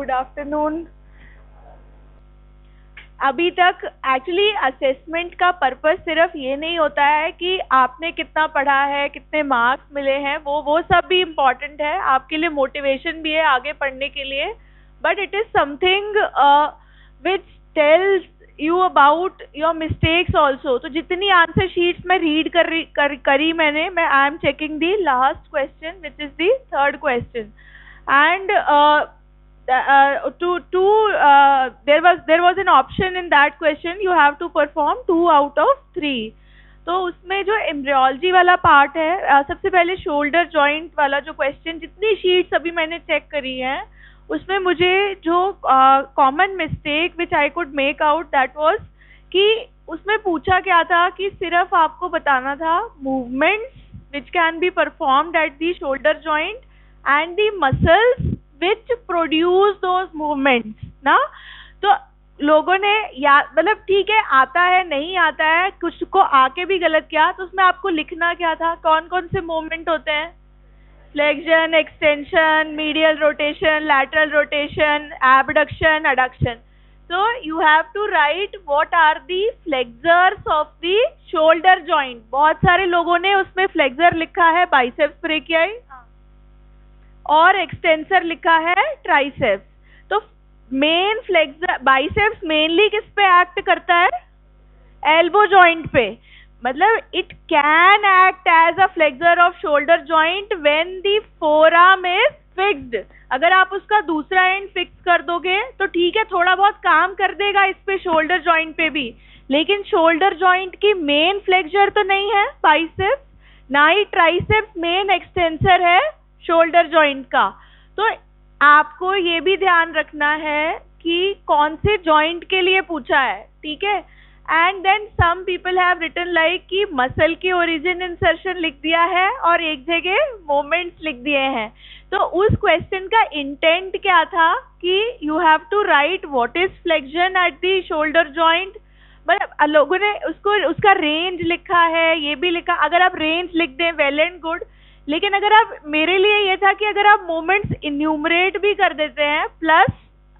Good afternoon. अभी तक actually assessment का पर्पस सिर्फ ये नहीं होता है कि आपने कितना पढ़ा है, कितने मार्क्स मिले हैं, वो सब भी इम्पोर्टेंट है, आपके लिए मोटिवेशन भी है आगे पढ़ने के लिए, but it is something which tells you about your mistakes also. तो जितनी आंसर शीट्स में रीड करी मैंने, मैं I am checking the last question which is the third question, and there was an option in that question, you have to perform 2 out of 3। तो उसमें जो embryology वाला पार्ट है, सबसे पहले शोल्डर जॉइंट वाला जो क्वेश्चन, जितनी शीट्स अभी मैंने चेक करी है उसमें मुझे जो common mistake which I could make out that was कि उसमें पूछा क्या था कि सिर्फ आपको बताना था movements which can be performed at the shoulder joint and the muscles which produce those movements ना। तो लोगों ने याद, मतलब ठीक है आता है नहीं आता है, कुछ को आके भी गलत किया, तो उसमें आपको लिखना क्या था, कौन कौन से मूवमेंट होते हैं, flexion, extension, medial rotation, lateral rotation, abduction, adduction. so you have to write what are the flexors of the shoulder joint। बहुत सारे लोगों ने उसमें फ्लेक्सर लिखा है बाइसेप्स ब्रेकियाई और एक्सटेंसर लिखा है ट्राइसेप्स। तो मेन फ्लेक्सर बाइसेप्स मेनली किस पे एक्ट करता है, एल्बो जॉइंट पे, मतलब it can act as a flexor of shoulder joint when the forearm is fixed. अगर आप उसका दूसरा एंड फिक्स कर दोगे तो ठीक है, थोड़ा बहुत काम कर देगा इस पे शोल्डर जॉइंट पे भी, लेकिन शोल्डर जॉइंट की मेन फ्लेक्सर तो नहीं है बाइसेप्स, ना ही ट्राइसेप्स मेन एक्सटेंसर है शोल्डर जॉइंट का। तो आपको ये भी ध्यान रखना है कि कौन से जॉइंट के लिए पूछा है, ठीक है। And then some people have written like कि मसल की ओरिजिन इंसर्शन लिख दिया है और एक जगह मोमेंट्स लिख दिए हैं। तो उस क्वेश्चन का इंटेंट क्या था कि you have to write what is flexion at the shoulder joint. मतलब लोगों ने उसका रेंज लिखा है, ये भी लिखा, अगर आप रेंज लिख दें वेल एंड गुड, लेकिन अगर आप, मेरे लिए ये था कि अगर आप मोमेंट्स इन्यूमरेट भी कर देते हैं प्लस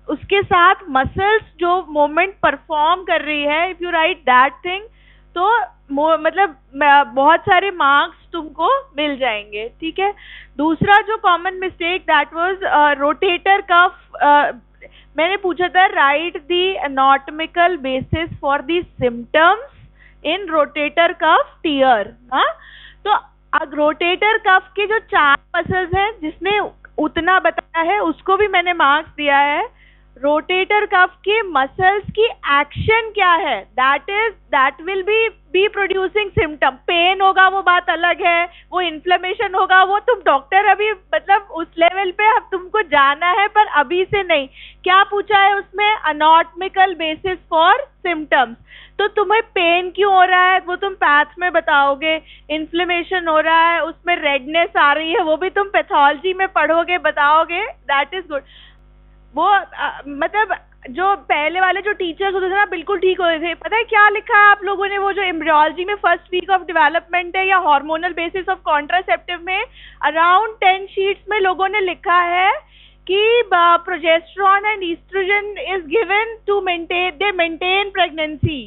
उसके साथ मसल्स जो मोमेंट परफॉर्म कर रही है, if you right that thing, तो मतलब बहुत सारे मार्क्स तुमको मिल जाएंगे, ठीक है। दूसरा जो common mistake that was rotator cuff. मैंने पूछा था right the anatomical basis for the symptoms in rotator cuff tear. हाँ, तो अब रोटेटर कफ के जो 4 मसल्स हैं, जिसने उतना बताया है उसको भी मैंने मार्क्स दिया है। रोटेटर कफ के मसल्स की एक्शन क्या है, that will be producing symptom. Pain होगा वो बात अलग है, वो इन्फ्लेमेशन होगा, वो तुम डॉक्टर अभी मतलब उस लेवल पे अब तुमको जाना है, पर अभी से नहीं। क्या पूछा है उसमें, अनाटॉमिकल बेसिस फॉर सिम्टम्स। तो तुम्हें पेन क्यों हो रहा है वो तुम पैथ में बताओगे, इन्फ्लेमेशन हो रहा है, उसमें रेडनेस आ रही है, वो भी तुम पैथोलॉजी में पढ़ोगे, बताओगे, दैट इज गुड। वो मतलब जो पहले वाले जो टीचर्स होते थे ना, बिल्कुल ठीक होते थे। पता है क्या लिखा है आप लोगों ने, वो जो एम्ब्रियोलॉजी में फर्स्ट वीक ऑफ डेवलपमेंट है या हार्मोनल बेसिस ऑफ कॉन्ट्रासेप्टिव में अराउंड 10 शीट्स में लोगों ने लिखा है कि progesterone and estrogen is given to maintain pregnancy.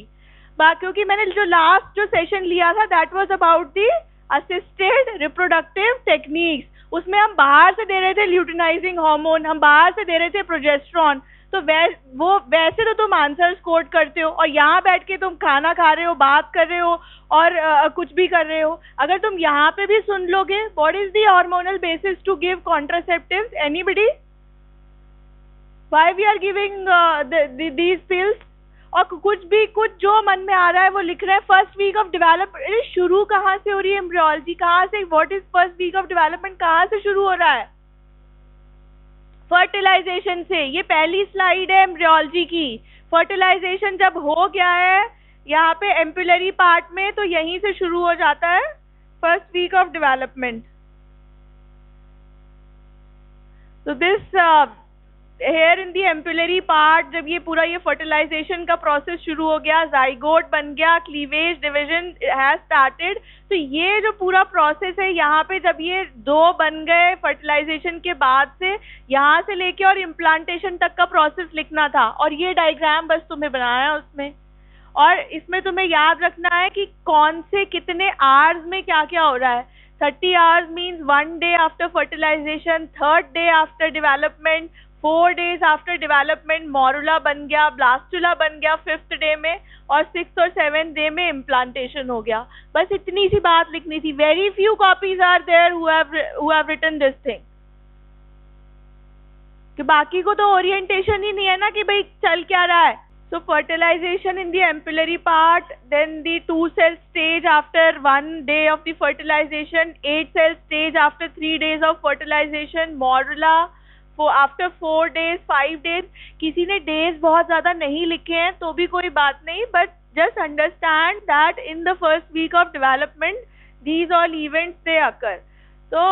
क्योंकि मैंने जो लास्ट जो सेशन लिया था that was about the assisted reproductive techniques, उसमें हम बाहर से दे रहे थे ल्यूटिनाइजिंग हार्मोन, हम बाहर से दे रहे थे प्रोजेस्टेरॉन। तो वो वैसे तो तुम आंसर्स कोड करते हो और यहाँ बैठ के तुम खाना खा रहे हो, बात कर रहे हो और कुछ भी कर रहे हो। अगर तुम यहाँ पे भी सुन लोगे what is the hormonal basis to give contraceptives, anybody, why we are giving these pills, और कुछ जो मन में आ रहा है वो लिख रहे हैं। फर्स्ट वीक ऑफ डेवलपमेंट शुरू कहाँ से हो रही है, एम्ब्रियोलॉजी कहाँ से, what is first week of development कहाँ से शुरू हो रहा है, फर्टिलाइजेशन से। ये पहली स्लाइड है एम्ब्रियोलॉजी की। फर्टिलाइजेशन जब हो गया है यहाँ पे एम्पुलरी पार्ट में, तो यहीं से शुरू हो जाता है फर्स्ट वीक ऑफ डेवलपमेंट। तो this here in the ampullary part, जब ये पूरा ये फर्टिलाइजेशन का प्रोसेस शुरू हो गया, जाइगोट बन गया, क्लीवेज डिवीजन हैज स्टार्टेड, तो ये जो पूरा प्रोसेस है यहाँ पे जब ये दो बन गए फर्टिलाइजेशन के बाद से, यहाँ से लेके और इम्प्लांटेशन तक का प्रोसेस लिखना था, और ये डायग्राम बस तुम्हें बनाना है उसमें। और इसमें तुम्हें याद रखना है कि कौन से कितने आवर्स में क्या क्या हो रहा है। 30 hours means 1 day after fertilization, 3rd day after development, 4 days after development morula बन गया, blastula बन गया 5th day में, और 6th और 7th day में implantation हो गया। बस इतनी सी बात लिखनी थी। Very few copies are there who have written this thing। कि बाकी को तो ओरिएंटेशन ही नहीं है ना कि भाई चल क्या रहा है। So fertilization in the ampullary part, then the 2-cell stage after 1 day of the fertilization, 8-cell stage after 3 days of fertilization, morula after 4 days, 5 days। किसी ने days बहुत ज़्यादा नहीं लिखे हैं तो भी कोई बात नहीं, but just understand that in the first week of development these all events they occur। तो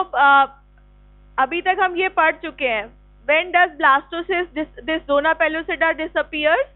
अभी तक हम ये पढ़ चुके हैं। When does blastocyst, this zona pellucida disappears?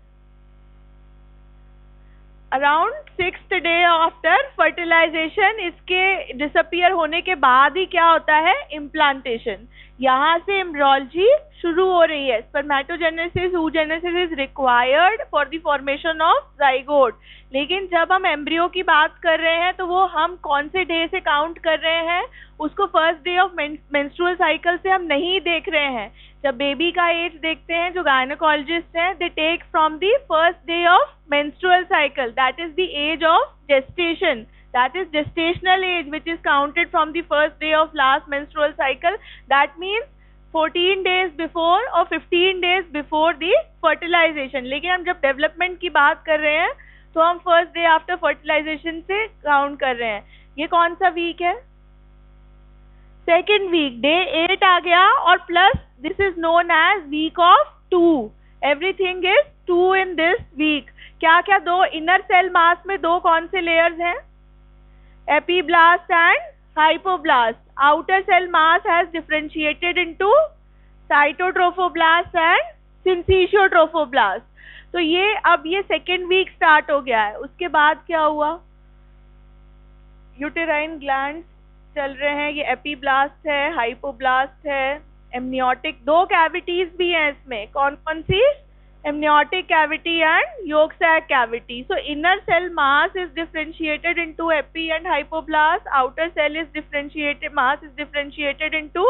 Around 6th day after fertilisation. इसके डिसअपियर होने के बाद ही क्या होता है, इम्प्लांटेशन। यहाँ से एम्ब्रियोलॉजी शुरू हो रही है। Spermatogenesis, oogenesis is required for the formation of zygote. लेकिन जब हम एम्ब्रियो की बात कर रहे हैं तो वो हम कौन से डे से काउंट कर रहे हैं, उसको first day of menstrual cycle से हम नहीं देख रहे हैं। जब बेबी का एज देखते हैं जो गायनेकोलॉजिस्ट हैं, they take from the first day of menstrual cycle, that is the age of gestation, that is gestational age which is counted from the first day of last menstrual cycle। That means 14 days before or 15 days before the fertilization। लेकिन हम जब development की बात कर रहे हैं तो हम फर्स्ट डे आफ्टर फर्टिलाइजेशन से काउंट कर रहे हैं। ये कौन सा वीक है, सेकेंड वीक, डे 8 आ गया, और plus this is known as week of 2। Everything is 2 in this week. क्या क्या दो इनर सेल मास में दो कौन से लेयर्स हैं, epiblast and hypoblast. Outer cell mass has differentiated into cytotrophoblast and syncytiotrophoblast. तो ये अब ये सेकेंड वीक स्टार्ट हो गया है। उसके बाद क्या हुआ, यूटेराइन ग्लैंड चल रहे हैं, ये एपीब्लास्ट है, हाइपोब्लास्ट है, एमनियोटिक, दो कैविटीज भी हैं इसमें। कौन कौन सी, amniotic cavity and yolk sac cavity। So inner cell mass is differentiated into epi and hypoblast, outer cell is differentiated, mass is differentiated into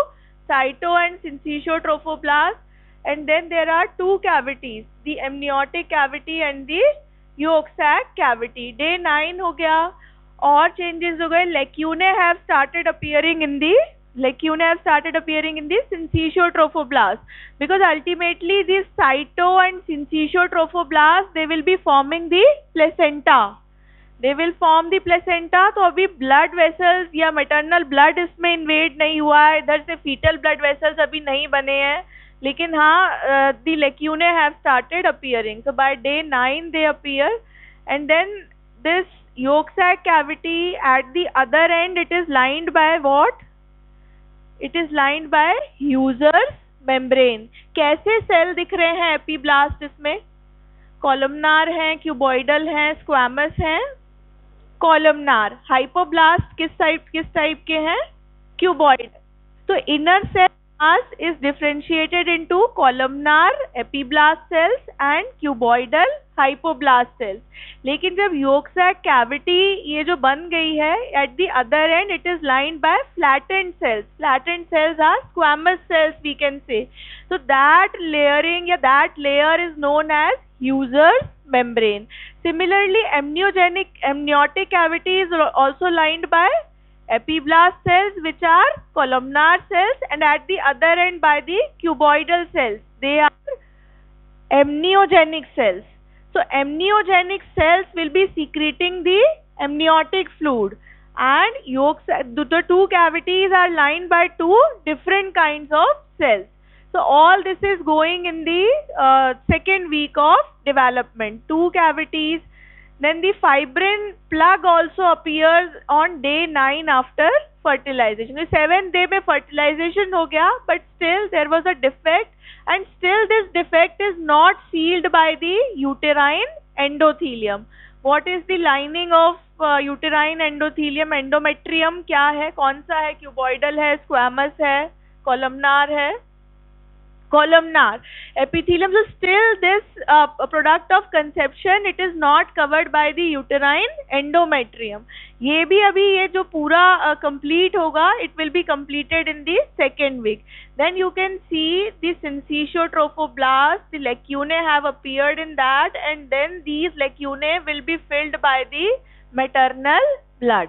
cyto and syncytiotrophoblasts, and then there are two cavities, the amniotic cavity and the yolk sac cavity। Day 9 हो गया, और changes हो गए, lacunae have started appearing in the syncytiotrophoblasts, because ultimately this cyto and syncytiotrophoblasts they will be forming the placenta, they will form the placenta। तो अभी blood vessels या maternal blood इसमें invade नहीं हुआ है, इधर से fetal blood vessels अभी नहीं बने हैं, लेकिन हाँ the lacunae have started appearing। So by day 9 they appear, and then this yolk sac cavity at the other end, it is lined by what, it is lined by Husser's membrane। कैसे cell दिख रहे हैं epiblast इसमें, columnar हैं, cuboidal हैं, squamous हैं, columnar. Hypoblast किस type के हैं, क्यूबॉइड। तो inner cell mass is differentiated into columnar epiblast cells and cuboidal hypoblast cells। लेकिन जब yolk sac cavity ये जो बन गई है, at the other end it is lined by flattened cells। Flattened cells are squamous cells we can say। So that layering या that layer is known as Husser's membrane। Similarly amniotic cavity is also lined by epiblast cells which are columnar cells, and at the other end by the cuboidal cells, they are amniogenic cells। So amniogenic cells will be secreting the amniotic fluid, and the two cavities are lined by two different kinds of cells। So all this is going in the second week of development, two cavities। Then the fibrin plug also appears on day 9 after fertilization. 7th day में fertilization हो गया, but still there was a defect, and still this defect is not sealed by the uterine endothelium. What is the lining of uterine endothelium? Endometrium क्या है, कौन सा है? cuboidal है, squamous है, columnar है? Columnar epithelium. So still this product of conception, it is not covered by the uterine endometrium. ये भी अभी ये जो पूरा complete होगा, it will be completed in the 2nd week. Then you can see the syncytiotrophoblasts, the lacunae have appeared in that, and then these lacunae will be filled by the maternal blood.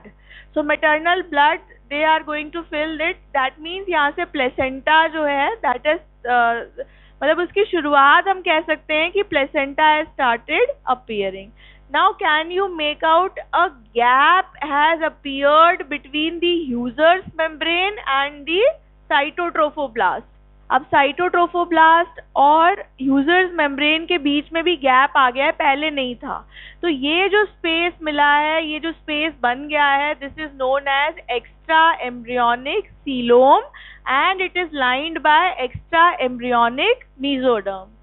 So maternal blood, they are going to fill it. That means यहाँ से placenta जो है, that is मतलब उसकी शुरुआत हम कह सकते हैं कि placenta has started appearing. Now can you make out a gap has appeared between the Husser's membrane and the cytotrophoblast? अब साइटोट्रोफोब्लास्ट और ह्यूजर्स मेम्ब्रेन के बीच में भी गैप आ गया है, पहले नहीं था. तो ये जो स्पेस मिला है, ये जो स्पेस बन गया है, this is known as extra embryonic coelom and it is lined by extra embryonic mesoderm.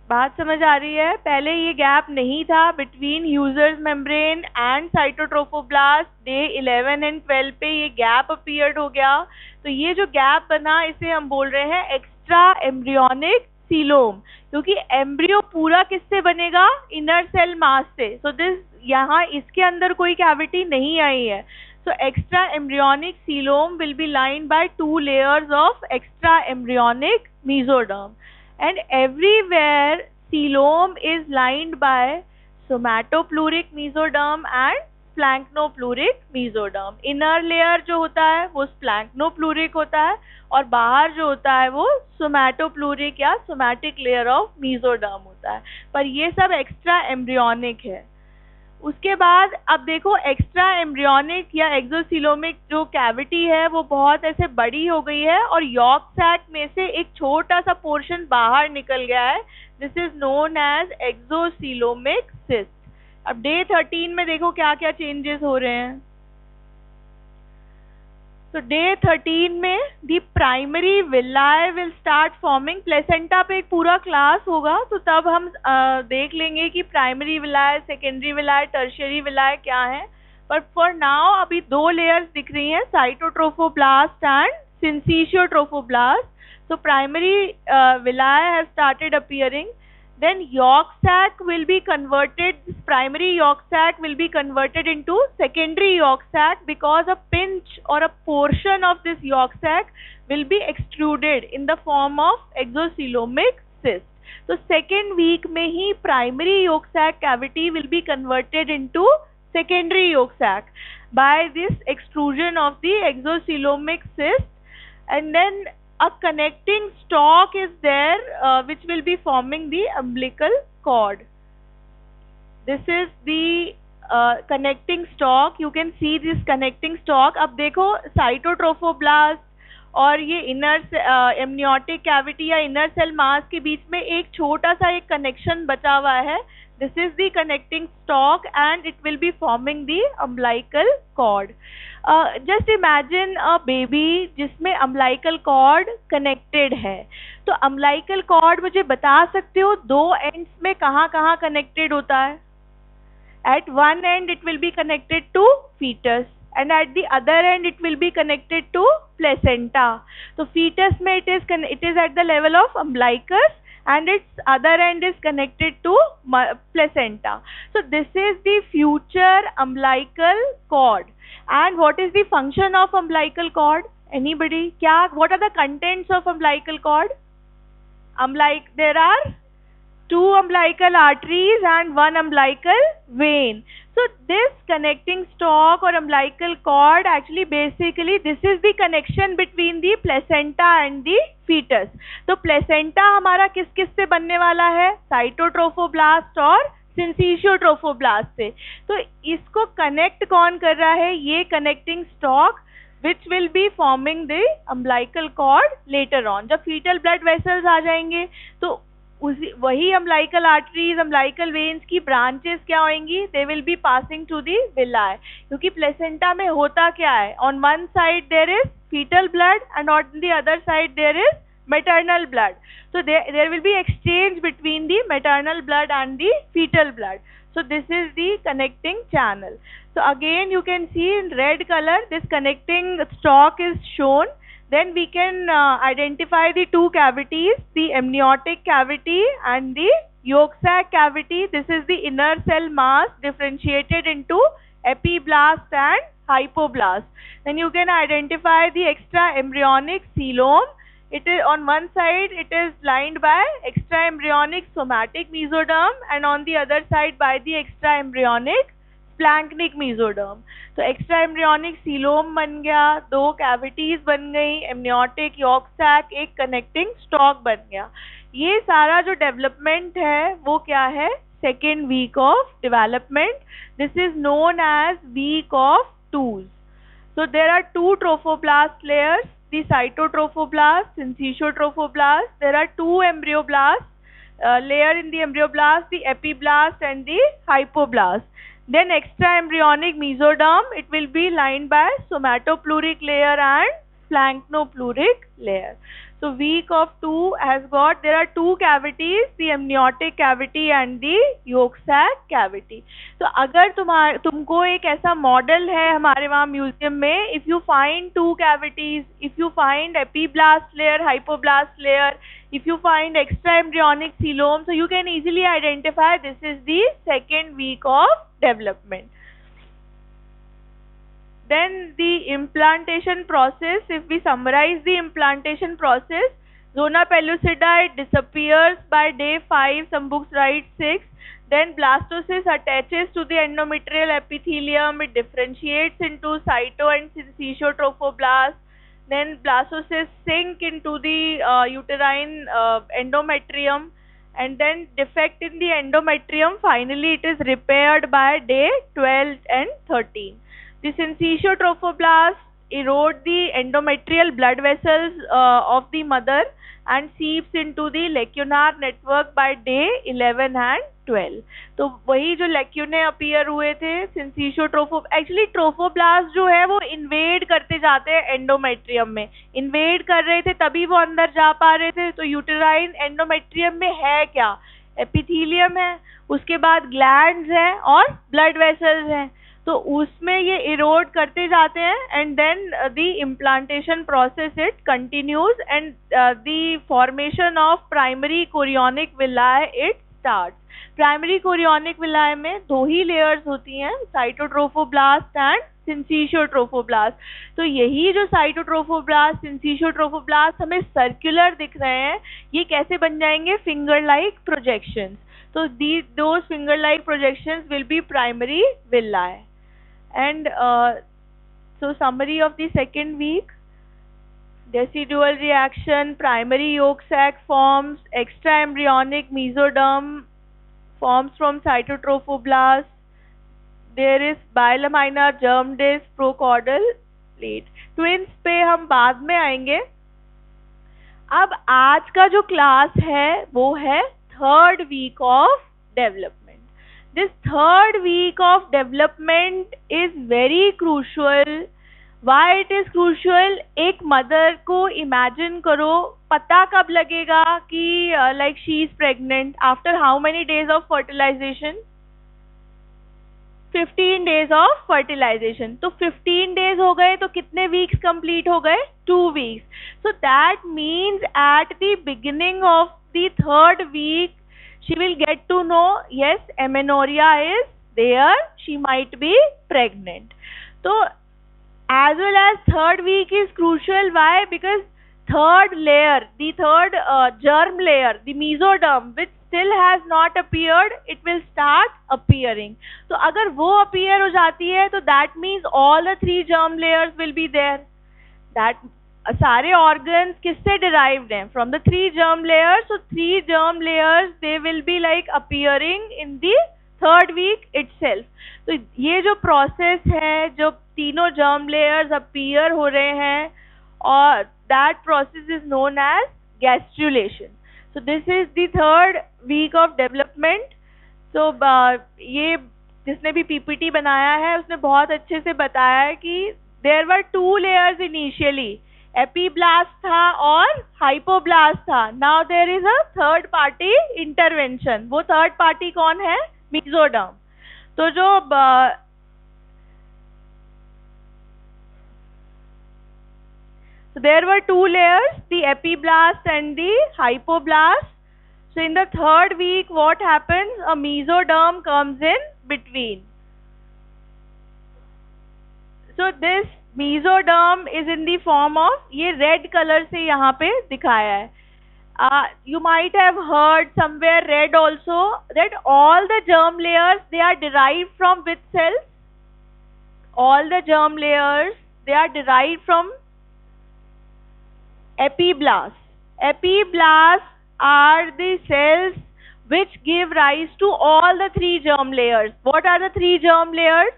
बात समझ आ रही है? पहले ये गैप नहीं था between Heuser's membrane and cytotrophoblast. Day 11 and 12 पे ये गैप अपीयर्ड हो गया. तो ये जो गैप बना, इसे हम बोल रहे हैं एक्स्ट्रा एम्ब्रियोनिक सीलोम, क्योंकि एम्ब्रियो पूरा किससे बनेगा? इनर सेल मास से. सो दिस यहाँ इसके अंदर कोई कैविटी नहीं आई है. So extra embryonic coelom will be lined by 2 layers of extra embryonic mesoderm, and everywhere coelom is lined by somatopleuric mesoderm and splanchnopluric mesoderm. Inner layer जो होता है वो splanchnopluric होता है और बाहर जो होता है वो somatopleuric या somatic layer of mesoderm होता है. पर ये सब extra embryonic है. उसके बाद अब देखो एक्स्ट्रा एम्ब्रियोनिक या एक्सोसीलोमिक जो कैविटी है वो बहुत ऐसे बड़ी हो गई है और यॉर्क सैक में से एक छोटा सा पोर्शन बाहर निकल गया है. This is known as exocoelomic cyst. अब डे 13 में देखो क्या क्या चेंजेस हो रहे हैं. तो डे 13 में the primary villi will start forming. Placenta पे एक पूरा क्लास होगा तो तब हम देख लेंगे कि primary villi, secondary villi, tertiary villi क्या है. पर फॉर नाउ अभी 2 लेयर्स दिख रही हैं, cytotrophoblast and syncytiotrophoblast. So primary villi have started appearing. Then yolk sac will be converted, primary yolk sac will be converted into secondary yolk sac because a pinch or a portion of this yolk sac will be extruded in the form of exocoelomic cyst. So second week में ही primary yolk sac cavity will be converted into secondary yolk sac by this extrusion of the exocoelomic cyst, and then a connecting stalk is there which will be forming the umbilical cord. This is the connecting stalk. You can see this connecting stalk. अब देखो cytotrophoblast और ये inner amniotic cavity या inner cell mass के बीच में एक छोटा सा एक कनेक्शन बचा हुआ है. This is the connecting stalk and it will be forming the umbilical cord. Just imagine a baby जिसमें umbilical cord connected है. तो umbilical cord मुझे बता सकते हो 2 ends में कहाँ कहाँ connected होता है? At one end it will be connected to fetus and at the other end it will be connected to placenta. So fetus में it is at the level of umbilicus and its other end is connected to placenta. So this is the future umbilical cord. And what is the function of umbilical cord? Anybody? What are the contents of umbilical cord? There are 2 umbilical arteries and 1 umbilical vein. So this connecting stalk or umbilical cord, actually basically this is the connection between the placenta and the fetus. तो placenta हमारा किस किस से बनने वाला है? Cytotrophoblast और syncytiotrophoblast से. तो इसको कनेक्ट कौन कर रहा है? ये connecting stock which will be forming the umbilical cord later on. जब fetal blood vessels आ जाएंगे तो उसी वही अम्बिलिकल आर्टरीज, अम्बिलिकल वेन्स की ब्रांचेस क्या होंगी, they will be passing to the villi. क्योंकि प्लेसेंटा में होता क्या है, on one side there is fetal blood and on the other side there is maternal blood. So there will be exchange between the maternal blood and the fetal blood. So this is the connecting channel. So again you can see in red color this connecting stalk is shown. Then we can identify the two cavities, the amniotic cavity and the yolk sac cavity. This is the inner cell mass differentiated into epiblast and hypoblast. Then you can identify the extra embryonic coelom. It is on one side it is lined by extra embryonic somatic mesoderm and on the other side by the extra embryonic splanchnic mesoderm. तो extra embryonic coelom बन गया, दो cavities बन गई, amniotic York sac, एक connecting stock बन गया. ये सारा जो डेवलपमेंट है वो क्या है, second week of development. This is known as week of twos. So there are two trophoblast layers, the cytotrophoblast, syncytotrophoblast. There are two embryoblasts layer in the embryoblast, the epiblast and the hypoblast. Then extra embryonic mesoderm, it will be lined by somatopleuric layer and splanchnopluric layer. So week of 2 has got, there are two cavities, the amniotic cavity and the yolk sac cavity. तो अगर तुमको एक ऐसा model है हमारे वहाँ museum में, if you find two cavities, if you find epiblast layer, hypoblast layer, if you find extra embryonic coelom, so you can easily identify this is the second week of development. Then the implantation process, if we summarize the implantation process, zona pellucida, it disappears by day 5, some books write 6. Then blastocyst attaches to the endometrial epithelium, it differentiates into cyto and syncytotrophoblast. Then blastocysts sink into the uterine endometrium, and then defect in the endometrium, finally it is repaired by day 12 and 13. The syncytotrophoblast erode the endometrial blood vessels of the mother and seeps into the lacunar network by day 11 and 12. तो वही जो lacunae appear हुए थे actually trophoblast जो है वो invade करते जाते हैं endometrium में, invade कर रहे थे तभी वो अंदर जा पा रहे थे. तो uterine endometrium में है क्या, epithelium है, उसके बाद glands हैं और blood vessels हैं. तो उसमें ये इरोड करते जाते हैं and then the implantation process it continues and the formation of primary chorionic villi it starts. Primary chorionic villi में दो ही लेयर्स होती हैं, साइटोट्रोफोब्लास्ट एंड सिंसीशियोट्रोफोब्लास्ट. तो यही जो साइटोट्रोफोब्लास्ट, सिंसीशियोट्रोफोब्लास्ट हमें सर्कुलर दिख रहे हैं, ये कैसे बन जाएंगे, फिंगर लाइक प्रोजेक्शंस. तो those finger like projections will be primary villi. And so summary of the second week: decidual reaction, primary yolk sac forms, extra embryonic mesoderm forms from cytotrophoblast, there is bilaminar germ disc, procaudal plate. Twins पे हम बाद में आएंगे. अब आज का जो class है वो है third week of development. This third week of development is very crucial. Why it is crucial? एक मदर को imagine करो, पता कब लगेगा कि like she is pregnant? After how many days of fertilization? 15 days of fertilization. तो 15 days हो गए तो कितने weeks complete हो गए? 2 weeks. So that means at the beginning of the third week she will get to know, yes, amenorrhea is there, she might be pregnant. So as well as third week is crucial. Why? Because third layer, the third germ layer, the mesoderm, which still has not appeared, it will start appearing. So अगर वो appear हो जाती है तो that means all the 3 germ layers will be there. That सारे organs किससे derived हैं? From the 3 germ layers. So 3 germ layers they will be like appearing in the third week itself. तो ये जो process है, जो तीनों germ layers appear हो रहे हैं, और that process is known as gastrulation. So this is the third week of development. So ये जिसने भी PPT बनाया है उसने बहुत अच्छे से बताया है कि there were two layers initially, epiblast था और hypoblast था. Now there is a third party intervention. वो third party कौन है? Mesoderm. तो जो so there were two layers, the epiblast and the hypoblast. So in the third week, what happens? A mesoderm comes in between. So this mesoderm is in the form of, ये red color से यहाँ पे दिखाया है. You might have heard somewhere read also that all the germ layers, they are derived from which cells? All the germ layers, they are derived from epiblasts. Epiblasts are the cells which give rise to all the three germ layers. What are the three germ layers?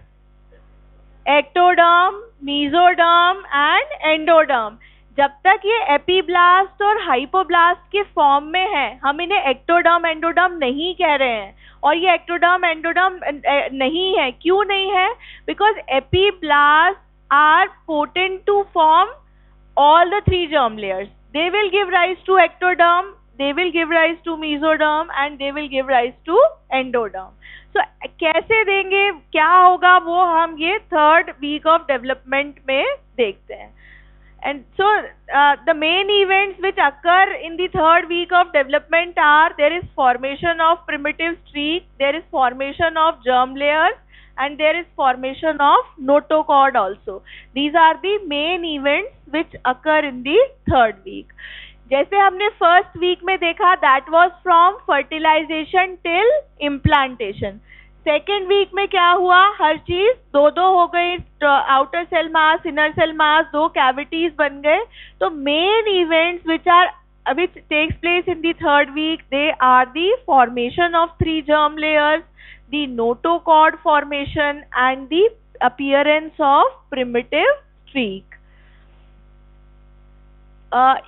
Ectoderm, mesoderm and endoderm. जब तक ये epiblast और hypoblast के form में है, हम इन्हें ectoderm endoderm नहीं कह रहे हैं. और ये एक्टोडर्म एंडोडर्म नहीं है. क्यों नहीं है? Because epiblast are potent to form all the three germ layers. They will give rise to ectoderm, they will give rise to mesoderm and they will give rise to endoderm. So कैसे देंगे, क्या होगा, वो हम ये third week of development में देखते हैं. And so the main events which occur in the third week of development are, there is formation of primitive streak, there is formation of germ layers and there is formation of notochord also. These are the main events which occur in the third week. जैसे हमने first week में देखा, that was from fertilization till implantation. Second week में क्या हुआ, हर चीज दो हो गई, outer cell mass, inner cell mass, दो cavities बन गए. तो main events which takes place in the third week, they are the formation of three germ layers, the notochord formation and the appearance of primitive streak.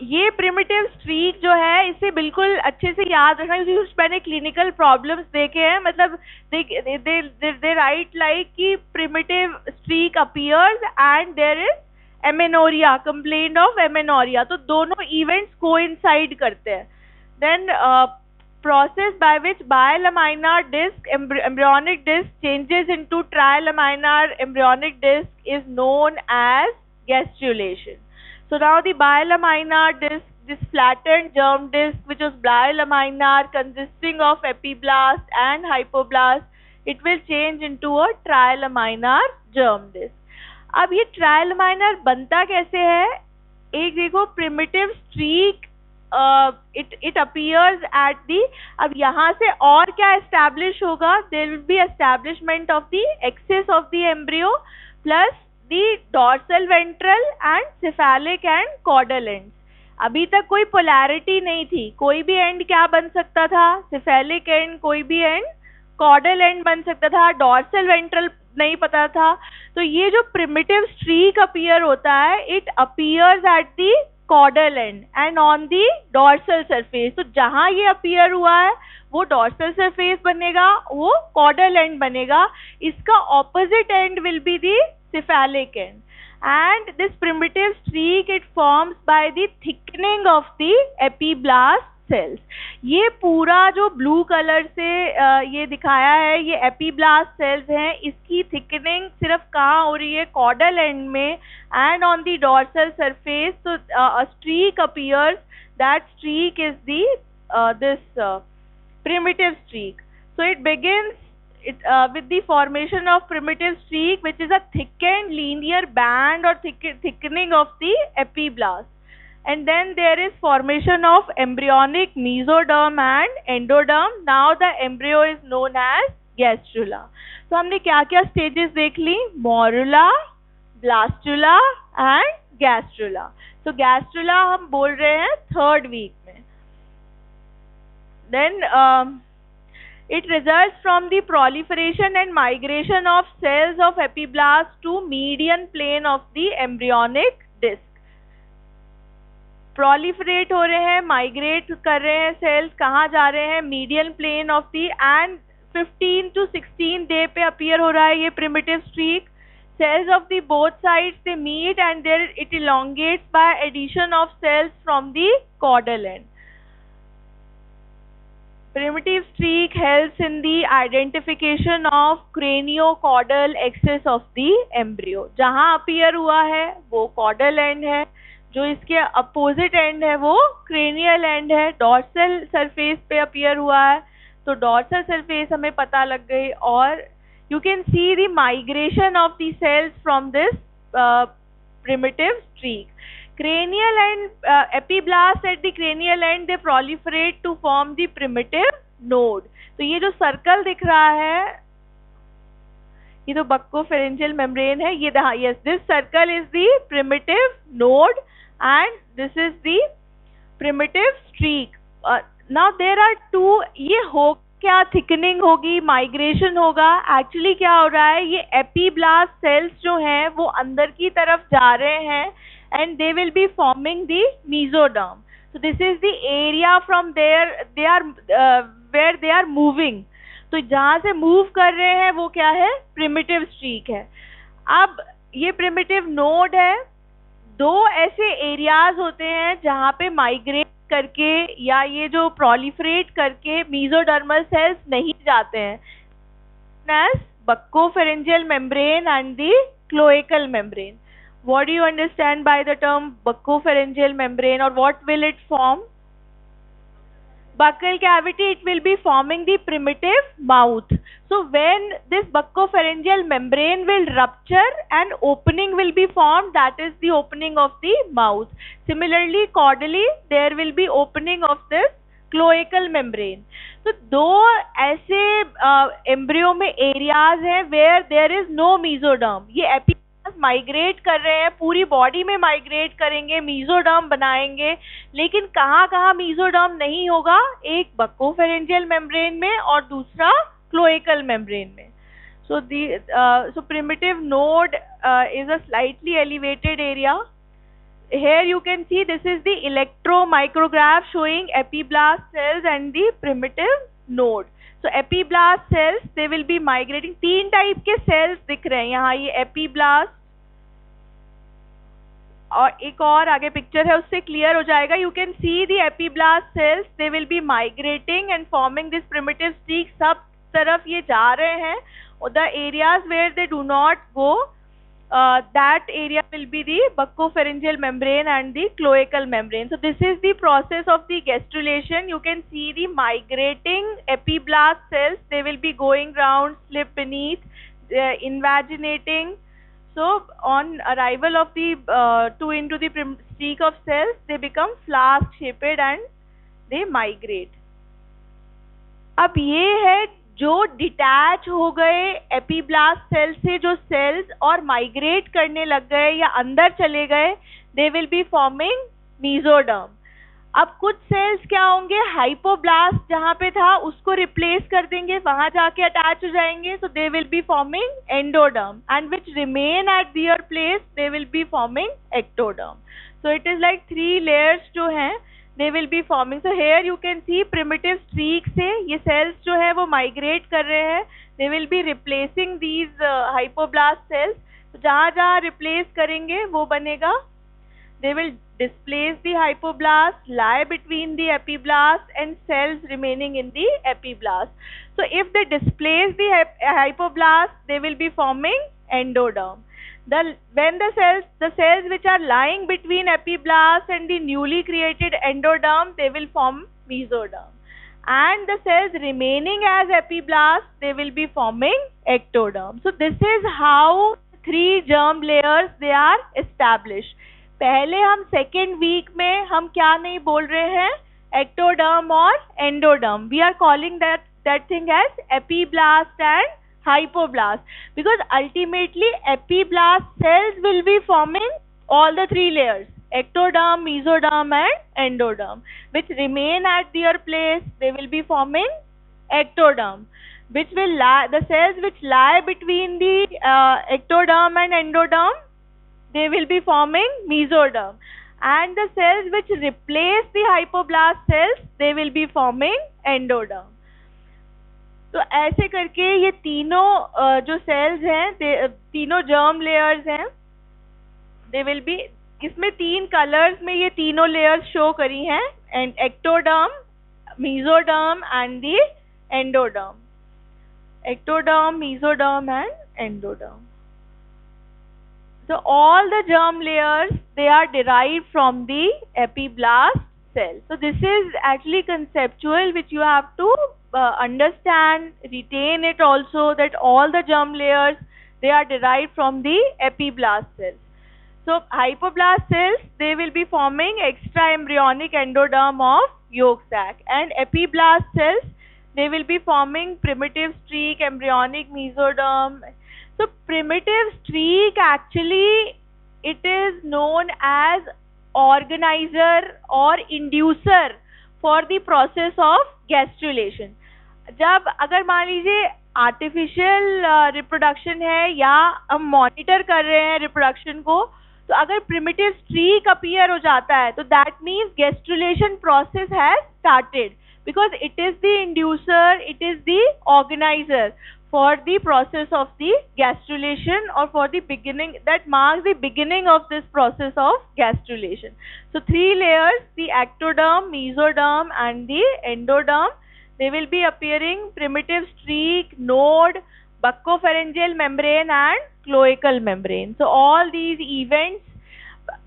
ये primitive streak जो है, इसे बिल्कुल अच्छे से याद रखना, क्योंकि मैंने क्लिनिकल प्रॉब्लम्स देखे हैं. मतलब दे राइट लाइक कि primitive streak appears and there is amenorrhoea, complaint of amenorrhoea. तो दोनों इवेंट्स कोइंसाइड करते हैं. Then process by which bilaminar disc, embryonic disc changes into trilaminar embryonic disc is known as gastrulation. So now the bilaminar disc, this flattened germ disc which was bilaminar consisting of epiblast and hypoblast, it will change into a trilaminar germ disc. अब ये trilaminar बनता कैसे है? एक देखो, primitive streak it appears at the, अब यहाँ से और क्या establish होगा? There will be establishment of the axis of the embryo plus the dorsal ventral and cephalic and caudal ends. अभी तक कोई polarity नहीं थी. कोई भी end क्या बन सकता था? cephalic end, कोई भी end caudal end बन सकता था. dorsal ventral नहीं पता था. तो ये जो primitive streak appear होता है, it appears at the caudal end and on the dorsal surface. तो जहां ये appear हुआ है वो dorsal surface बनेगा, वो caudal end बनेगा. इसका opposite end will be the cephalic end. And this primitive streak, it forms by the thickening of the epiblast cells. ये पूरा जो blue color से ये दिखाया है, ये epiblast cells हैं. इसकी thickening सिर्फ कहाँ हो रही है? caudal end में and on the dorsal surface. So a streak appears. That streak is the this primitive streak. So it begins with the formation of primitive streak, which is a thickened linear band or thickening of the epiblast. And then there is formation of embryonic mesoderm and endoderm. Now the embryo is known as gastrula. तो हमने क्या क्या stages देख ली? Morula, blastula and gastrula. So gastrula हम बोल रहे हैं third week में. Then it results from the proliferation and migration of cells of epiblast to median plane of the embryonic disc. proliferate हो रहे हैं, migrate कर रहे हैं cells, कहाँ जा रहे हैं, median plane of the, and 15 to 16 day पे appear हो रहा है ये primitive streak. Cells of the both sides they meet and there it elongates by addition of cells from the caudal end. Primitive streak helps in the identification of craniocaudal axis of the embryo. जहाँ appear हुआ है वो caudal end है, जो इसके opposite end है वो cranial end है. Dorsal surface पे appear हुआ है तो dorsal surface हमें पता लग गई. और you can see the migration of the cells from this primitive streak. Cranial end, epiblasts at the cranial end, they proliferate to form the primitive node. तो ये जो सर्कल दिख रहा है ये तो buccopharyngeal membrane है. ये yes, this circle is the primitive node and this is the primitive streak. Now there are two. ये हो क्या, थिकनिंग होगी, माइग्रेशन होगा. एक्चुअली क्या हो रहा है, ये एपीब्लास्ट सेल्स जो हैं वो अंदर की तरफ जा रहे हैं and they will be forming the mesoderm. So this is the area from there they are where they are moving. तो जहाँ से मूव कर रहे हैं वो क्या है, प्रिमिटिव स्ट्रीक है. अब ये प्रिमिटिव नोड है. दो ऐसे एरियाज होते हैं जहाँ पे माइग्रेट करके या ये जो प्रोलिफरेट करके mesodermal सेल्स नहीं जाते हैं, as buccopharyngeal membrane and the cloacal membrane. What do you understand by the term buccopharyngeal membrane, or what will it form? Buccal cavity, it will be forming the primitive mouth. So when this buccopharyngeal membrane will rupture, an opening will be formed, that is the opening of the mouth. Similarly, caudally, there will be opening of this cloacal membrane. तो दो ऐसे embryo में areas हैं where there is no mesoderm. ये migrate कर रहे हैं, पूरी बॉडी में माइग्रेट करेंगे, मीजोडर्म बनाएंगे, लेकिन कहाँ कहाँ मीजोडर्म नहीं होगा, एक बक्कोफेरेंजियल मेम्ब्रेन में और दूसरा क्लोएकल मेम्ब्रेन में. So primitive node is a slightly elevated area. Here you can see this is the electromicrograph showing epiblast cells and the primitive node. So epiblast cells they will be migrating. तीन type के cells दिख रहे हैं यहाँ, ये epiblast और एक और आगे पिक्चर है उससे क्लियर हो जाएगा. You can see the epiblast cells, they will be migrating and forming this primitive streak. सब तरफ ये जा रहे हैं. और the areas where they do not go, that area will be the buccopharyngeal membrane and the cloacal membrane. So this is the process of the gastrulation. You can see the migrating epiblast cells, they will be going round, slip beneath, invaginating. So on arrival of the two into the streak of cells, they become flask shaped and they migrate. अब ये है जो detach हो गए epiblast cell से, जो sales और migrate करने लग गए या अंदर चले गए, दे विल बी फॉर्मिंग मीजोडर्म. अब कुछ सेल्स क्या होंगे, हाइपोब्लास्ट जहाँ पे था उसको रिप्लेस कर देंगे, वहां जाके अटैच हो जाएंगे. So they will be forming endoderm and which remain at their place they will be forming ectoderm. So it is like 3 layers जो हैं they will be forming. So here you can see primitive streak से ये cells जो है वो migrate कर रहे हैं. They will be replacing these hypoblast cells. तो जहाँ जहाँ replace करेंगे वो बनेगा. They will displace the hypoblast, lie between the epiblast and cells remaining in the epiblast. So if they displace the hypoblast, they will be forming endoderm. When the cells which are lying between epiblast and the newly created endoderm, they will form mesoderm. And the cells remaining as epiblast, they will be forming ectoderm. So this is how 3 germ layers they are established. पहले हम second week में हम क्या नहीं बोल रहे हैं, ectoderm और endoderm. We are calling that thing as epiblast and hypoblast, because ultimately epiblast cells will be forming all the 3 layers, ectoderm, mesoderm and endoderm, which remain at their place. They will be forming ectoderm, which will lie, the cells which lie between the ectoderm and endoderm, they will be forming mesoderm, and the cells which replace the hypoblast cells, they will be forming endoderm. तो ऐसे करके ये तीनों जो sales हैं, तीनों germ layers हैं, दे will B, इसमें तीन कलर्स में ये तीनों लेयर्स शो करी हैं, and ectoderm, mesoderm and the endoderm. Ectoderm, mesoderm and endoderm. So all the germ layers, they are derived from the epiblast cell. So this is actually conceptual which you have to understand, retain it also, that all the germ layers, they are derived from the epiblast cells. So hypoblast cells, they will be forming extra embryonic endoderm of yolk sac, and epiblast cells, they will be forming primitive streak, embryonic mesoderm. So primitive streak, actually it is known as organizer or inducer for the process of gastrulation. जब अगर मान लीजिए artificial reproduction है या हम monitor कर रहे हैं रिप्रोडक्शन को, तो अगर प्रिमिटिव स्ट्रीक अपीयर हो जाता है तो that means gastrulation process has started, because it is the inducer, it is the organiser for the process of the gastrulation, or for the beginning, that marks the beginning of this process of gastrulation. So three layers, the ectoderm, mesoderm and the endoderm, they will be appearing primitive streak, node, buccopharyngeal membrane and cloacal membrane. So all these events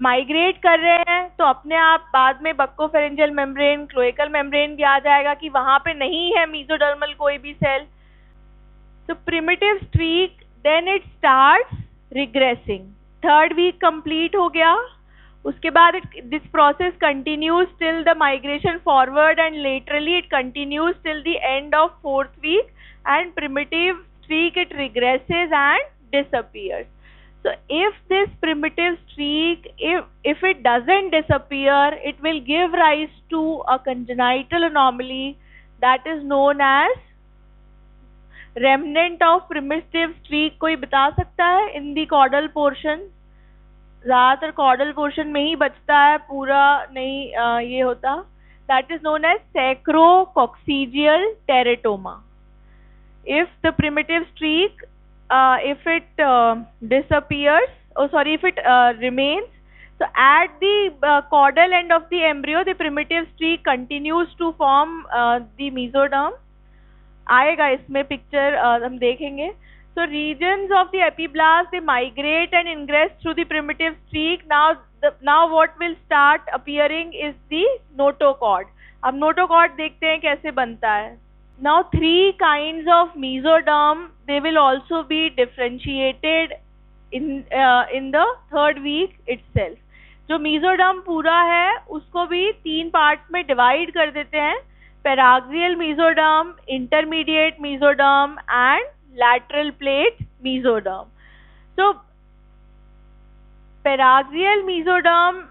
migrate कर रहे हैं तो अपने आप बाद में buccopharyngeal membrane, cloacal membrane भी आ जाएगा कि वहां पे नहीं है मीजोडर्मल कोई भी cell. So primitive streak, then it starts regressing. Third week complete हो गया, उसके बाद this process continues till the migration forward, and laterally it continues till the end of fourth week, and primitive streak, it regresses and disappears. So if this primitive streak, if it doesn't disappear, it will give rise to a congenital anomaly that is known as remnant of primitive streak. कोई बता सकता है in the caudal portion? ज्यादातर caudal portion में ही बचता है, पूरा नहीं ये होता. That is known as sacrococcygeal teratoma. If the primitive streak, if it disappears, if it remains, so at the caudal end of the embryo, the primitive streak continues to form the mesoderm. आएगा इसमें picture हम देखेंगे. So regions of the epiblast, they migrate and ingress through the primitive streak. Now what will start appearing is the notochord. अब notochord देखते हैं कैसे बनता है. Now three kinds of mesoderm, they will also be differentiated in the third week itself. जो mesoderm पूरा है उसको भी तीन पार्ट्स में डिवाइड कर देते हैं: paraxial mesoderm, intermediate mesoderm and lateral plate mesoderm. So paraxial mesoderm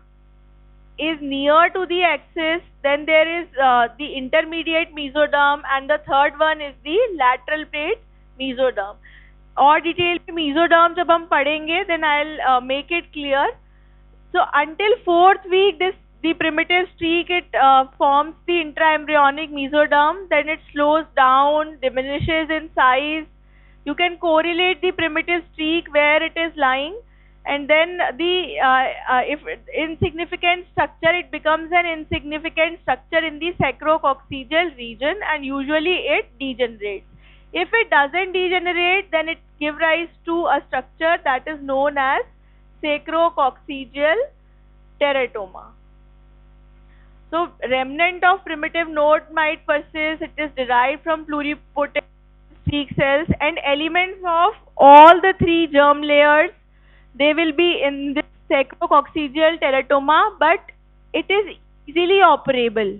is near to the axis, then there is the intermediate mesoderm, and the third one is the lateral plate mesoderm. और detail में mesoderm जब हम पढ़ेंगे, then I'll make it clear. So until fourth week, the primitive streak, it forms the intraembryonic mesoderm, then it slows down, diminishes in size. You can correlate the primitive streak where it is lying, and then if insignificant structure, it becomes an insignificant structure in the sacrococcygeal region, and usually it degenerates. If it doesn't degenerate, then it gives rise to a structure that is known as sacrococcygeal teratoma. So remnant of primitive node might persist. It is derived from pluripotent streak cells, and elements of all the three germ layers, they will be in this sacrococcygeal teratoma, but it is easily operable.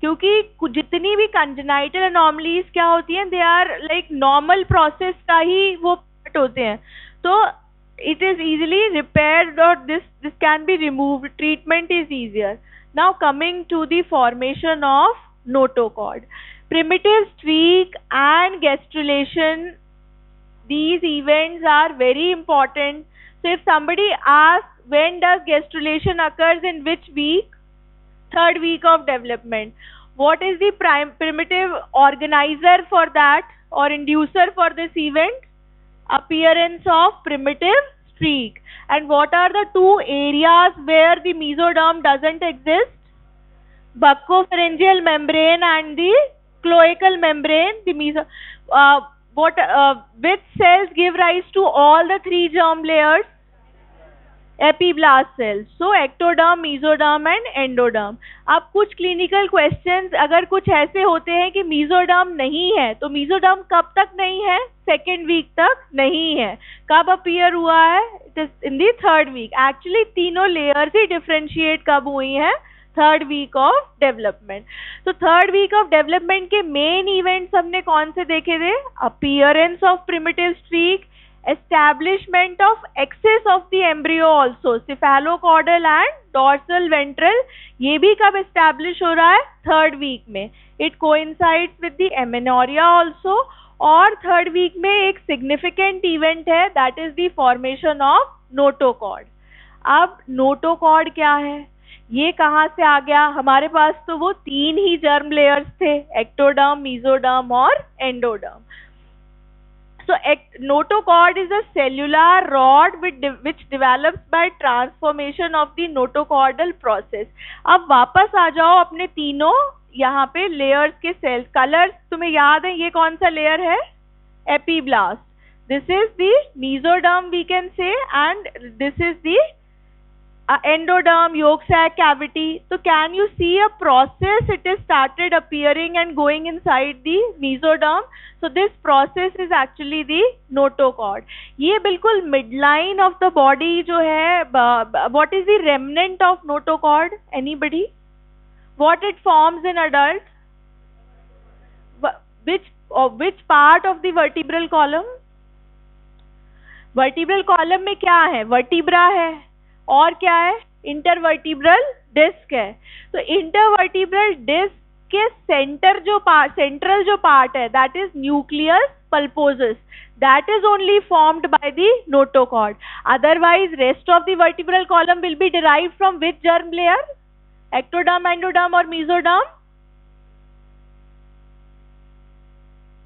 क्योंकि जितनी भी congenital anomalies क्या होती हैं, they are like normal process का ही वो part होते हैं, तो it is easily repaired, or this can be removed. Treatment is easier. Now coming to the formation of notochord. Primitive streak and gastrulation, these events are very important. So if somebody asks when does gastrulation occurs in which week? Third week of development. What is the primitive organizer for that or inducer for this event? Appearance of primitive streak. And what are the two areas where the mesoderm doesn't exist? Buccopharyngeal membrane and the cloacal membrane. The which cells give rise to all the three germ layers? Epiblast cells. So ectoderm, mesoderm and endoderm. अब कुछ clinical questions अगर कुछ ऐसे होते हैं कि mesoderm नहीं है, तो मीजोडर्म कब तक नहीं है? सेकेंड वीक तक नहीं है. कब अपीयर हुआ है? It is in the third week. Actually तीनों लेयर्स ही डिफ्रेंशिएट कब हुई है? Third week of development. तो थर्ड वीक ऑफ डेवलपमेंट के मेन इवेंट्स हमने कौन से देखे थे? Appearance of primitive streak, establishment of axis of the embryo also, cephalocaudal and dorsal ventral. ये भी कब establish हो रहा है? थर्ड वीक में. It coincides with the amenorrhea also. और थर्ड वीक में एक significant event है, that is the formation of notochord. अब notochord क्या है? ये कहाँ से आ गया? हमारे पास तो वो तीन ही germ layers थे, ectoderm, mesoderm और endoderm. So notochord is a cellular rod which develops by transformation of the notochordal process. अब वापस आ जाओ अपने तीनों यहाँ पे layers के cells. Colors तुम्हें याद है? ये कौन सा layer है? Epiblast. This is the mesoderm we can say, and this is the endoderm, yolk sac cavity. So can you see a process? It is started appearing and going inside the mesoderm. So this process is actually the notochord. ये बिल्कुल midline of the body जो है, what is the remnant of notochord? Anybody? What it forms in adult? Which part of the vertebral column? Vertebral column में क्या है? Vertebra है और क्या है? इंटरवर्टिब्रल डिस्क है. तो इंटरवर्टिब्रल डिस्क के सेंट्रल जो पार्ट है, that is nucleus pulposus. That is only formed by the notochord. Otherwise rest of the vertebral column will be derived from which germ layer? Ectoderm, endoderm और mesoderm.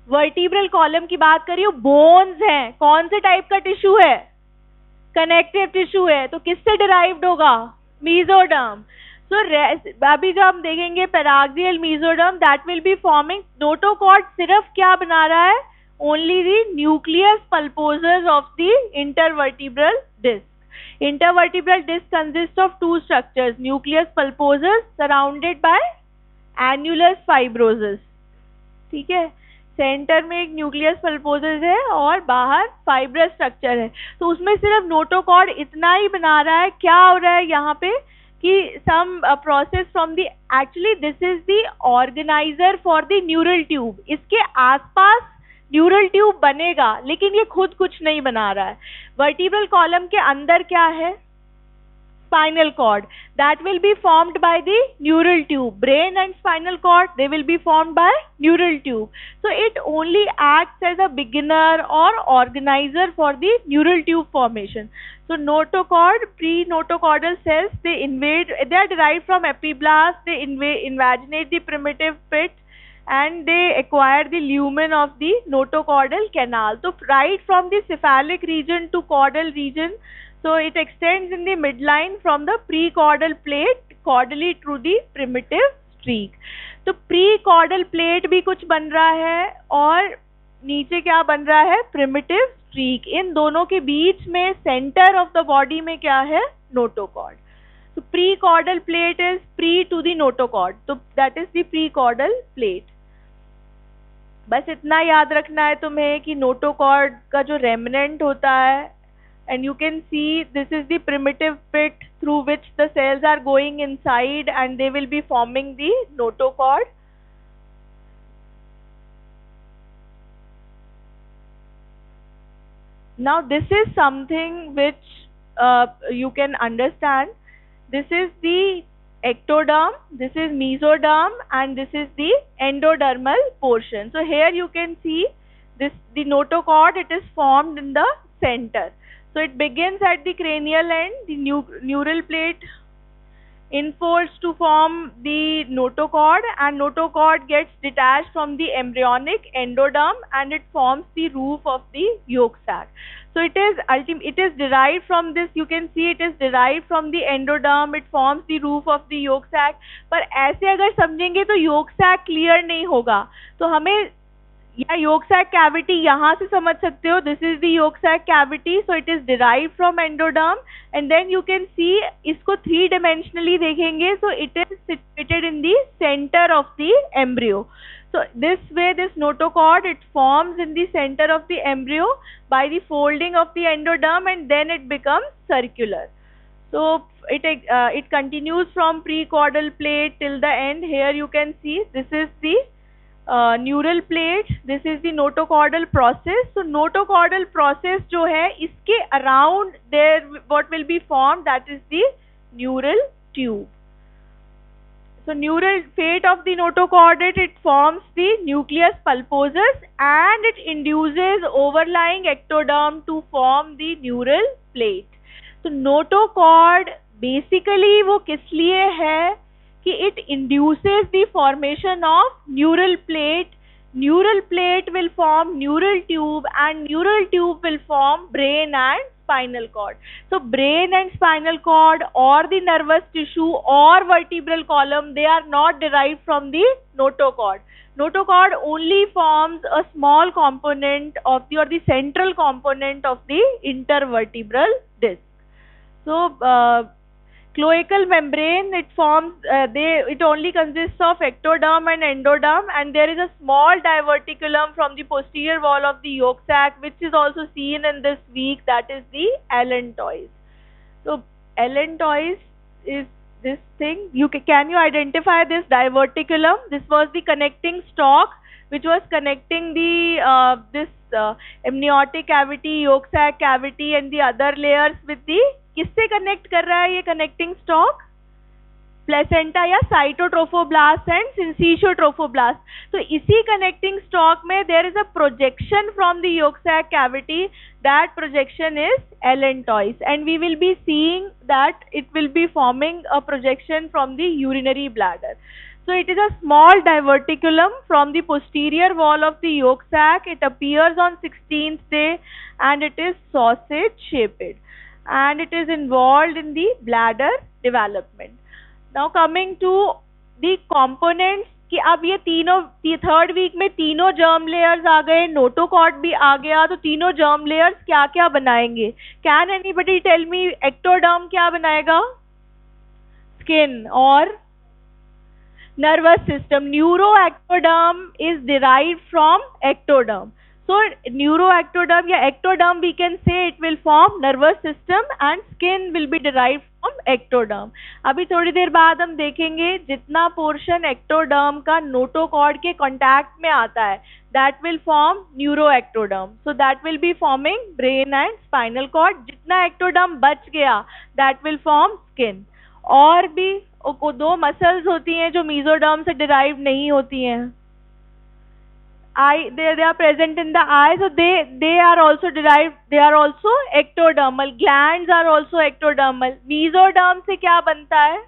Vertebral column की बात करिए, bones हैं. कौन से type का tissue है? Connective tissue है. तो किससे डिराइव्ड होगा? मीजोडर्म. सो अभी जो हम देखेंगे paraxial mesoderm, that will be forming. Notochord सिर्फ क्या बना रहा है? Only the nucleus pulposus of the intervertebral disc. Intervertebral disc consist of two structures, nucleus pulposus surrounded by annulus fibrosis. ठीक है, सेंटर में एक न्यूक्लियस पल्पोसस है और बाहर फाइब्रस स्ट्रक्चर है. तो उसमें सिर्फ नोटोकॉर्ड इतना ही बना रहा है. क्या हो रहा है यहाँ पे कि some process from the, actually this is the organiser for the neural tube. इसके आसपास न्यूरल ट्यूब बनेगा, लेकिन ये खुद कुछ नहीं बना रहा है. वर्टिब्रल कॉलम के अंदर क्या है? spinal cord. That will be formed by the neural tube. Brain and spinal cord, they will be formed by neural tube. So it only acts as a beginner or organizer for the neural tube formation. So notochord, pre-notochordal cells, they are derived from epiblast. They invaginate the primitive pit and they acquire the lumen of the notochordal canal. So right from the cephalic region to caudal region, so it extends in the midline from the precaudal plate caudally through the primitive streak. तो precaudal plate भी कुछ बन रहा है और नीचे क्या बन रहा है? primitive streak. इन दोनों के बीच में center of the body में क्या है? notochord. So precaudal plate is pre to the notochord. So that is the precaudal plate. बस इतना याद रखना है तुम्हें कि notochord का जो remnant होता है, and you can see this is the primitive pit through which the cells are going inside and they will be forming the notochord. Now this is something which you can understand. This is the ectoderm, this is mesoderm, and this is the endodermal portion. So here you can see this, the notochord, it is formed in the center. So it begins at the cranial end, the neural plate infolds to form the notochord, and notochord gets detached from the embryonic endoderm and it forms the roof of the yolk sac. So it is derived from this, you can see it is derived from the endoderm, it forms the roof of the yolk sac. पर ऐसे अगर समझेंगे तो yolk sac clear नहीं होगा, तो हमें या yolk sac cavity यहाँ से समझ सकते हो, this is the yolk sac cavity, so it is derived from endoderm, and then you can see इसको 3-dimensionally देखेंगे, so it is situated in the center of the embryo. So this way, this notochord, it forms in the center of the embryo by the folding of the endoderm, and then it becomes circular. So it continues from precaudal plate till the end. Here you can see this is the neural plate, this is the notochordal process. So notochordal process जो है इसके around there what will be formed, that is the neural tube. So neural fate of the notochordate, it forms the nucleus pulposus and it induces overlying ectoderm to form the neural plate. So notochord basically वो किस लिए है कि it induces the formation of neural plate. Neural plate will form neural tube and neural tube will form brain and spinal cord. So brain and spinal cord or the nervous tissue or vertebral column, they are not derived from the notochord. Notochord only forms a small component of the, or the central component of the intervertebral disc. So cloacal membrane, it forms, it only consists of ectoderm and endoderm, and there is a small diverticulum from the posterior wall of the yolk sac, which is also seen in this week, that is the allantois. So allantois is this thing. Can you identify this diverticulum? This was the connecting stalk which was connecting the amniotic cavity, yolk sac cavity and the other layers with the, किससे connect कर रहा है ये connecting stalk? Placenta या cytotrophoblast and syncytiotrophoblast. तो इसी connecting stalk में there is a projection from the yolk sac cavity. That projection is allantois, and we will be seeing that it will be forming a projection from the urinary bladder. So it is a small diverticulum from the posterior wall of the yolk sac. It appears on 16th day and it is sausage shaped and it is involved in the bladder development. Now coming to the components, कि अब ये तीनों third week में तीनों germ layers आ गए, notochord भी आ गया, तो तीनों जर्म लेयर्स क्या क्या बनाएंगे? Can anybody tell me ectoderm क्या बनाएगा? स्किन और nervous system. Neuroectoderm is derived from ectoderm. So neuroectoderm या ectoderm we can say it will form nervous system and skin will be derived from ectoderm. अभी थोड़ी देर बाद हम देखेंगे जितना पोर्शन ectoderm का नोटोकॉर्ड के कांटेक्ट में आता है that will form neuroectoderm. So that will be forming brain and spinal cord. जितना ectoderm बच गया that will form skin. और भी दो मसल्स होती हैं जो मीजोडर्म से डिराइव नहीं होती हैं. They are present in the eye, so they are also derived. They are also ectodermal. Glands are also ectodermal. Mesoderm से क्या बनता है?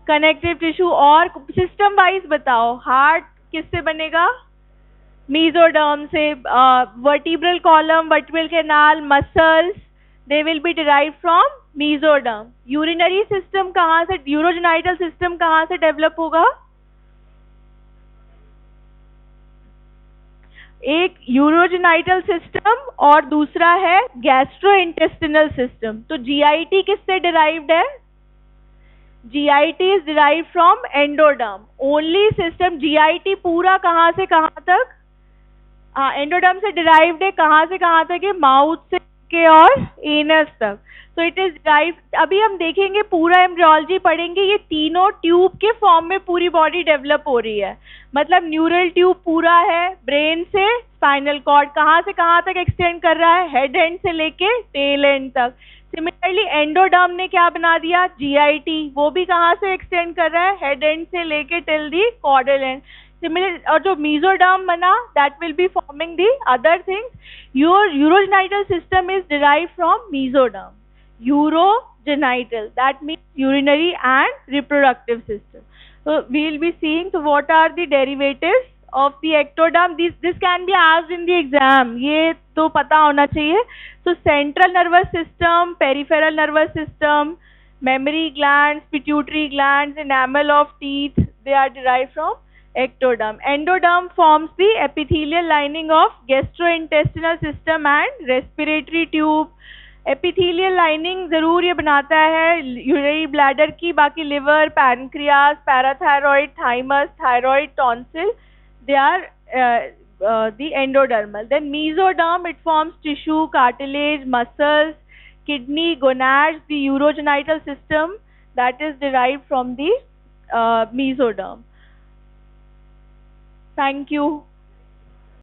Connective tissue. और सिस्टम वाइज बताओ, हार्ट किससे बनेगा? मीजोडर्म से. Vertebral column, vertebral canal, muscles, they will be derived from mesoderm. Urinary system कहाँ से, यूरोजेनाइटल सिस्टम कहाँ से डेवलप होगा? एक यूरोजेनाइटल सिस्टम और दूसरा है गैस्ट्रोइंटेस्टिनल सिस्टम. तो जीआईटी किससे डिराइव्ड है? GIT is derived from endoderm. Only system. GIT पूरा कहाँ से कहाँ तक? एंडोडर्म से डिराइव्ड है. कहाँ से कहाँ तक है? माउथ से के और एनस तक. सो इट इज डिराइव्ड. अभी हम देखेंगे, पूरा एम्ब्रियोलॉजी पढ़ेंगे, ये तीनों ट्यूब के फॉर्म में पूरी बॉडी डेवलप हो रही है. मतलब न्यूरल ट्यूब पूरा है, ब्रेन से स्पाइनल कॉर्ड कहाँ से कहाँ तक एक्सटेंड कर रहा है? हेड एंड से लेके टेल एंड तक. सिमिलरली एंडोडर्म ने क्या बना दिया? जीआईटी. वो भी कहाँ से एक्सटेंड कर रहा है? हेड एंड से लेके till the caudal end. Similar, और जो mesoderm बना, that will be forming the other things. Your urogenital system is derived from mesoderm. Urogenital, that means urinary and reproductive system. So we will be seeing, so what are the derivatives of the ectoderm. This can be asked in the exam, ये तो पता होना चाहिए. So central nervous system, peripheral nervous system, mammary glands, pituitary glands, enamel of teeth, they are derived from ectoderm. Endoderm forms the epithelial lining of gastrointestinal system and respiratory tube. Epithelial lining जरूर ये बनाता है urinary bladder की, बाकी liver, pancreas, parathyroid, thymus, thyroid, tonsil, they are the endodermal. Then mesoderm, it forms tissue, cartilage, muscles, kidney, gonads, the urogenital system, that is derived from the mesoderm. Thank you.